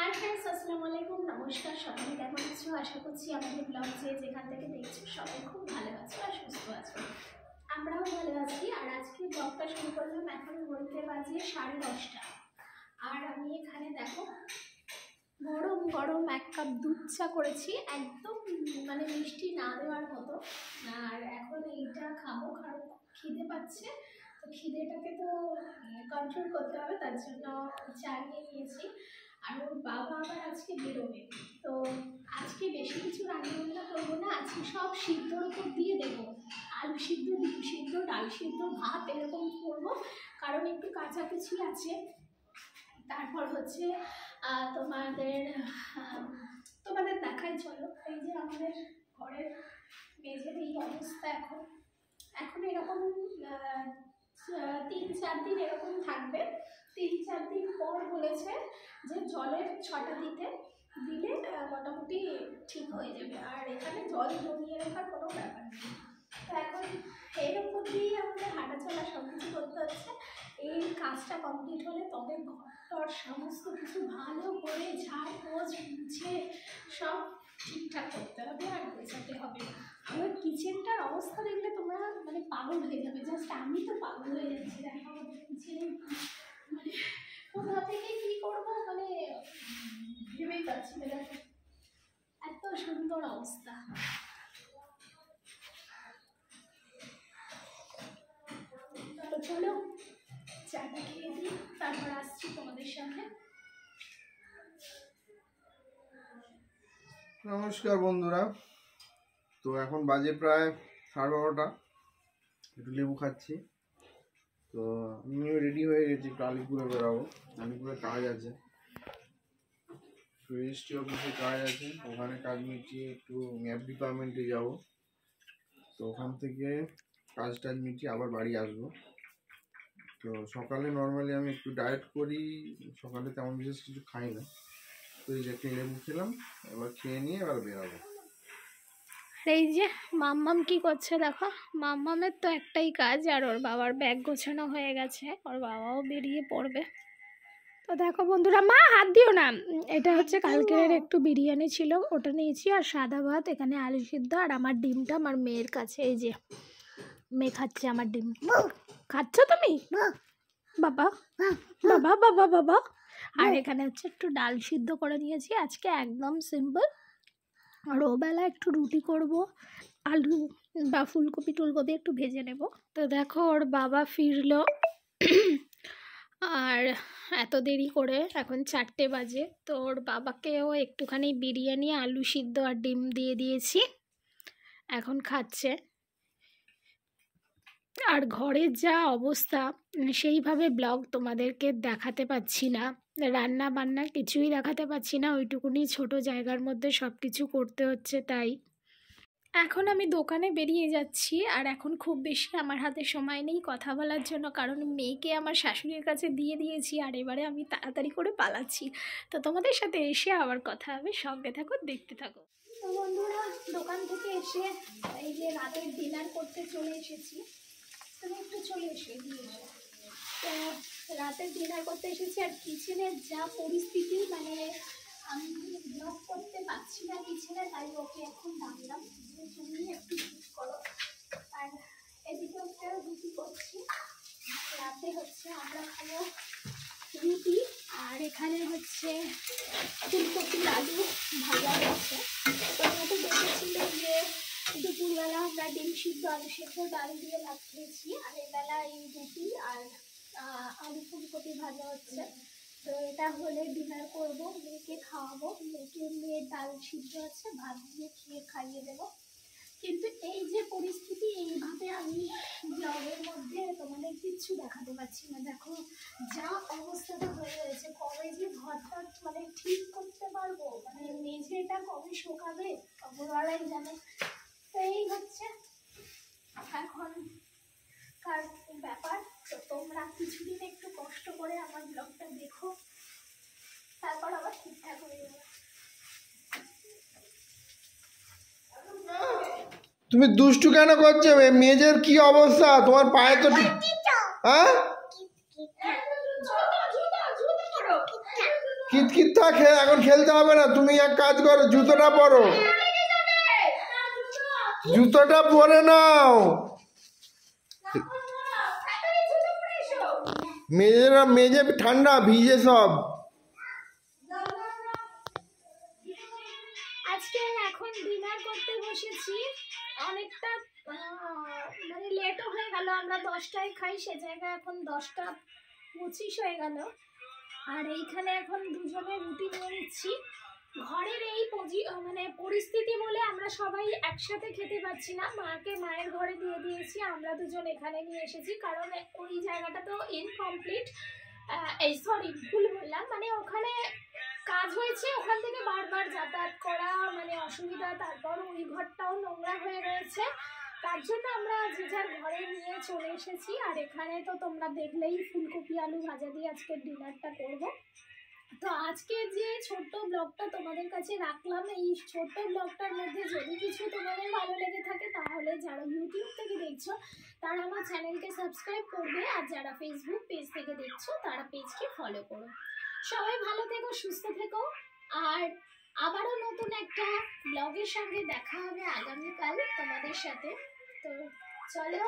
Hi friends अस्सलामु आलाइकुम नमस्कार सबाई केमन आछो आशा करছি আমাদের ব্লগ যেখান থেকে দেখছো সবাই খুব ভালো আছো আর সুস্থ আছো আমরাও ভালো আছি আর আজকে ব্লগটা শুরু করলাম এখন ঘড়িতে বাজে 10:30 আর আমি এখানে দেখো গরম গরম এক কাপ দুধ চা করেছি একদম মানে মিষ্টি না দেওয়ার মতো আর এখন এইটা খাবো কারণ খিদে পাচ্ছে তো খিদেটাকে তো কন্ট্রোল করতে হবে তার জন্য চা নিয়ে নিয়েছি আর ওর বাবা আবার আজকে বেরোবে তো আজকে বেশি কিছু রান্নাবান্না করবো না আজকে সব সিদ্ধর উপর দিয়ে দেবো আলু সিদ্ধ ডিম সিদ্ধ ডাল সিদ্ধ ভাত এরকম করবো কারণ একটু কাঁচাকুচি আছে তারপর হচ্ছে তোমাদের দেখাই চলো এই যে আমাদের ঘরের মেঝের এই অবস্থা এখন এরকম 3-4 দিন এরকম থাকবে 3-4 দিন পর বলেছে যে জলের ছটা দিলে মোটামুটি ঠিক হয়ে যাবে আর এখানে জল জমিয়ে রাখার কোনো ব্যাপার নেই তো এখন এর উপর দিয়েই আমাদের হাঁটাচলা সব কিছু করতে হচ্ছে এই কাজটা কমপ্লিট হলে তবে ঘরটার সমস্ত কিছু ভালো করে ঝাড় পোছ মুছে সব ঠিকঠাক করতে হবে আর গোছাতে হবে আমার কিচেনটার অবস্থা দেখলে তোমরা মানে পাগল হয়ে যাবে জাস্ট আমি তো পাগল হয়ে যাচ্ছি দেখো আমাদের কিচেনে মানে কোথা থেকে কী করবো মানে ভেবেই পাচ্ছি না দেখো এত সুন্দর অবস্থা তো চলো চাটা খেয়ে দিই তারপর আসছি তোমাদের সামনে নমস্কার বন্ধুরা তো এখন বাজে প্রায় 12:30 একটু লেবু খাচ্ছি তো আমিও রেডি হয়ে গেছি একটু আলিপুরে বেরাবো আলিপুরে কাজ আছে রেজিস্ট্রি অফিসে কাজ আছে ওখানে কাজ মিটিয়ে একটু ম্যাপ ডিপার্টমেন্টে যাব তো ওখান থেকে কাজ মিটিয়ে আবার বাড়ি আসবো তো সকালে নর্মালি আমি একটু ডায়েট করি সকালে তেমন বিশেষ কিছু খাই না তো এই যে একটা লেবু খেলাম এবার খেয়ে নিয়ে এবার বেরাবো এই যে মাম্মাম কি করছে দেখো মাম্মামের তো একটাই কাজ আর ওর বাবার ব্যাগ গোছানো হয়ে গেছে ওর বাবাও বেরিয়ে পড়বে তো দেখো বন্ধুরা মা হাত দিও না এটা হচ্ছে কালকের একটু বিরিয়ানি ছিল ওটা নিয়েছি আর সাদা ভাত এখানে আলু সিদ্ধ আর আমার ডিমটা আমার মেয়ের কাছে এই যে মেয়ে খাচ্ছে আমার ডিম খাচ্ছ তুমি বাবা বাবা বাবা বাবা আর এখানে হচ্ছে একটু ডাল সিদ্ধ করে নিয়েছি আজকে একদম সিম্পল আর ওবেলা একটু রুটি করব আলু বা ফুলকপি টুলকপি একটু ভেজে নেব তো দেখো ওর বাবা ফিরলো আর এত দেরি করে এখন 4টে বাজে তো ওর বাবাকেও একটুখানি বিরিয়ানি আলু সিদ্ধ আর ডিম দিয়ে দিয়েছি এখন খাচ্ছে আর ঘরের যা অবস্থা সেইভাবে ব্লগ তোমাদেরকে দেখাতে পাচ্ছি না রান্না বান্না কিছুই দেখাতে পাচ্ছি না ওইটুকুনি ছোট জায়গার মধ্যে সব কিছু করতে হচ্ছে তাই এখন আমি দোকানে বেরিয়ে যাচ্ছি আর এখন খুব বেশি আমার হাতে সময় নেই কথা বলার জন্য কারণ মেয়েকে আমার শাশুড়ির কাছে দিয়ে দিয়েছি আর এবারে আমি তাড়াতাড়ি করে পালাচ্ছি তো তোমাদের সাথে এসে আবার কথা হবে সঙ্গে থাকো দেখতে থাকো তো বন্ধুরা দোকান থেকে এসে এই যে রাতের ডিনার করতে চলে এসেছি তুমি একটু চলে এসে তো রাতের ডিনার করতে এসেছি আর কিচেনের যা পরিস্থিতি মানে আমি ব্লগ করতে পারছি না কিচেনে তাই ওকে এখন ডাকলাম যে তুমি একটু ঠিক করো আর এদিকে হচ্ছে রুটি করছি রাতে হচ্ছে আমরা খাবো রুটি আর এখানে হচ্ছে ফুলকপি আলু ভাজা হচ্ছে তোমরা তো দেখেছিলে যে দুপুরবেলা আমরা ডিম সিদ্ধ আলু সিদ্ধ ডাল দিয়ে ভাত খেয়েছি আর এবেলা এই রুটি আর আলু ফুলকপি ভাজা হচ্ছে তো এটা হলে ডিনার করবো মেয়েকে খাওয়াবো মেয়ের ডাল সিদ্ধ আছে ভাত দিয়ে খাইয়ে দেবো কিন্তু এই যে পরিস্থিতি এইভাবে আমি ব্লগের মধ্যে তোমাদের কিচ্ছু দেখাতে পারছি না দেখো যা অবস্থাটা হয়ে রয়েছে কবে যে ঘরটা মানে ঠিক করতে পারবো মানে মেঝেটা কবে শোকাবে অপরবেলায় জানে তো এই হচ্ছে এখন কার ব্যাপার তো তোমরা কিছুদিন একটু কষ্ট করে আমার ব্লগটা দেখো তারপর আবার ঠিকঠাক হয়ে যাবে তুমি দুষ্টু কেন করছো মেয়েদের কি অবস্থা তোমার পায়ে তো হ্যাঁ কি কিতকিত থাকে, এখন খেলতে হবে না। তুমি এক কাজ করো, জুতোটা পরো, জুতোটা পরে নাও। মেজে ঠান্ডা, ভিজে সব। আজকে এখন ডিনার করতে বসেছি, অনেকটা মানে লেটও হয়ে গেল। আমরা 10টায় খাই, সে জায়গায় এখন 10টা 25 হয়ে গেল। আর এইখানে এখন দুজনে রুটি নিয়ে নিচ্ছি। ঘরের এই মানে পরিস্থিতি বলে আমরা সবাই একসাথে খেতে পাচ্ছি না। মাকে মায়ের ঘরে দিয়ে দিয়েছি, আমরা দুজন এখানে নিয়ে এসেছি, কারণ ওই জায়গাটা তো ইনকমপ্লিট। এই সরি, ভুল বললাম, মানে ওখানে কাজ হয়েছে, ওখান থেকে বারবার যাতায়াত করা মানে অসুবিধা। তারপর ওই ঘরটাও নোংরা হয়ে রয়েছে, তার জন্য আমরা যে যার ঘরে নিয়ে চলে এসেছি। আর এখানে তো তোমরা দেখলেই ফুলকপি আলু ভাজা দিয়ে আজকে ডিনারটা করব। তো আজকে যে ছোট্ট ব্লগটা তোমাদের কাছে রাখলাম, এই ছোট্ট ব্লগটার মধ্যে যদি কিছু তোমাদের ভালো লেগে থাকে তাহলে যারা ইউটিউব থেকে দেখছো তারা আমার চ্যানেলকে সাবস্ক্রাইব করবে, আর যারা ফেসবুক পেজ থেকে দেখছো তারা পেজকে ফলো করো। সবাই ভালো থেকো, সুস্থ থেকো, আর আবারও নতুন একটা ব্লগের সঙ্গে দেখা হবে আগামীকাল তোমাদের সাথে। তো চলো।